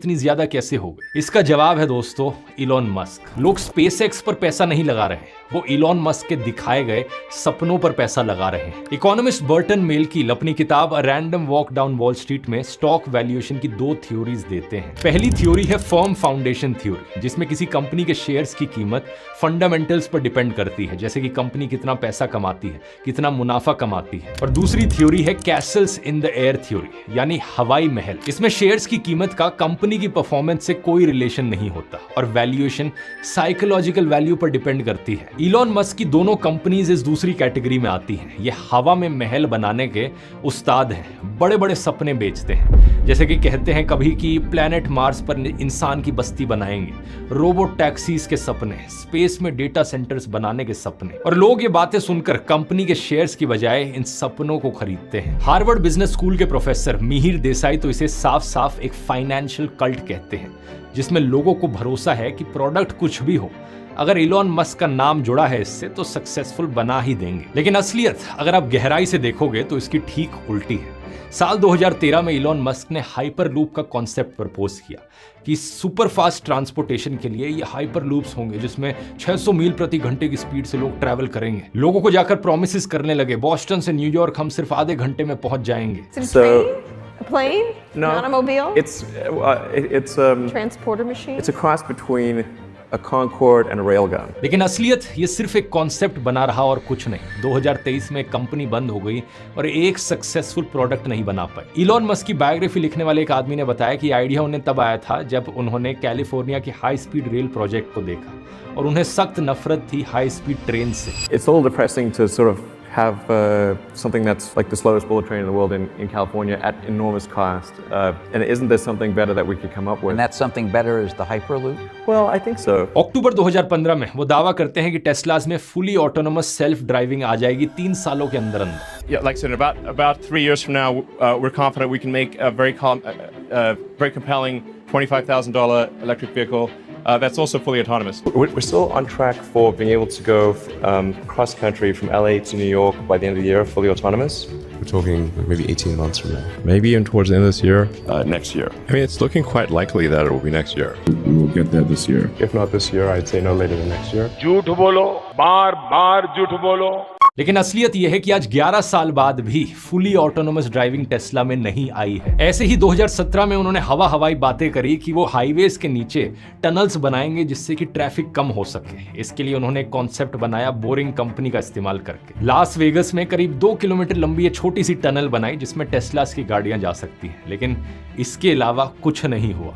इतनी ज्यादा कैसे हो गई? इसका जवाब है दोस्तों इलॉन मस्क। लोग स्पेसएक्स पर पैसा नहीं लगा रहे, वो इलॉन मस्क के दिखाए गए सपनों पर पैसा लगा रहे हैं। इकोनॉमिस्ट बर्टन मेल्किल अपनी किताब a random walk down wall street में स्टॉक वैल्यूएशन की 2 थ्योरीज देते हैं। पहली थ्योरी है फर्म फाउंडेशन थ्योरी, जिसमें किसी कंपनी के शेयर्स की कीमत फंडामेंटल्स पर डिपेंड करती है, जैसे कि कंपनी कितना पैसा कमाती है, कितना मुनाफा कमाती है। और दूसरी थ्योरी है Castle's in the air theory, यानी हवाई महल। इसमें शेयर्स की कीमत का कंपनी की परफॉर्मेंस से कोई रिलेशन नहीं होता और वैल्यूएशन साइकोलॉजिकल वैल्यू पर डिपेंड करती है। इलॉन मस्क की दोनों कंपनीज इस दूसरी कैटेगरी में आती हैं। ये हवा में महल बनाने के उस्ताद हैं, बड़े बड़े सपने बेचते हैं, जैसे कि कहते हैं कभी कि प्लैनेट मार्स पर इंसान की बस्ती बनाएंगे, रोबोट टैक्सीज के सपने, स्पेस में डेटा सेंटर्स बनाने के सपने। और लोग ये बातें सुनकर कंपनी के शेयर्स की बजाय इन सपनों को खरीदते हैं। हार्वर्ड बिजनेस स्कूल के प्रोफेसर मिहिर देसाई तो इसे साफ साफ एक फाइनेंशियल कल्ट कहते हैं, जिसमें लोगों को भरोसा है कि प्रोडक्ट कुछ भी हो, अगर इलॉन मस्क का नाम जुड़ा है इससे तो सक्सेसफुल बना ही देंगे। लेकिन असलियत अगर आप गहराई से देखोगे तो इसकी ठीक उल्टी है। साल 2013 में इलॉन मस्क ने हाइपर लूप का कॉन्सेप्ट प्रपोज किया कि सुपर फास्ट ट्रांसपोर्टेशन के लिए ये हाइपर लूप्स होंगे, जिसमें 600 मील प्रति घंटे की स्पीड से लोग ट्रैवल करेंगे। लोगों को जाकर प्रोमिस करने लगे, बॉस्टन से न्यूयॉर्क हम सिर्फ आधे घंटे में पहुंच जाएंगे। A plane? No. An automobile? It's Transporter machine? It's a cross between a Concorde and a railgun. लेकिन असलियत ये सिर्फ एक कॉन्सेप्ट बना रहा और कुछ नहीं। 2023 में कंपनी बंद हो गई और एक सक्सेसफुल प्रोडक्ट नहीं बना पाई। इलॉन मस्क की बायोग्राफी लिखने वाले एक आदमी ने बताया कि आइडिया उन्हें तब आया था जब उन्होंने कैलिफोर्निया के हाई स्पीड रेल प्रोजेक्ट को देखा और उन्हें सख्त नफरत थी हाई स्पीड ट्रेन से। It's a little depressing to sort of have something that's like the slowest bullet train in the world in California at enormous cost. And isn't there something better that we could come up with? And that something better is the Hyperloop? Well, I think so. अक्टूबर 2015 में वो दावा करते हैं कि Tesla's में fully autonomous self driving आ जाएगी 3 सालों के अंदर अंदर। Yeah, like I said, about 3 years from now, we're confident we can make a very compelling $25,000 electric vehicle that's also fully autonomous. We're still on track for being able to go cross country from LA to New York by the end of the year, fully autonomous. We're talking maybe 18 months from now. Maybe even towards the end of this year. Next year. I mean, it's looking quite likely that it will be next year. We will get there this year. If not this year, I'd say no later than next year. झूठ बोलो, बार बार झूठ बोलो। लेकिन असलियत यह है कि आज 11 साल बाद भी फुली ऑटोनोमस ड्राइविंग टेस्ला में नहीं आई है। ऐसे ही 2017 में उन्होंने हवाई बातें करी कि वो हाईवेज के नीचे टनल्स बनाएंगे जिससे कि ट्रैफिक कम हो सके। इसके लिए उन्होंने एक कॉन्सेप्ट बनाया बोरिंग कंपनी का इस्तेमाल करके। लास वेगस में करीब 2 किलोमीटर लंबी एक छोटी सी टनल बनाई जिसमें टेस्लास की गाड़ियां जा सकती हैं, लेकिन इसके अलावा कुछ नहीं हुआ।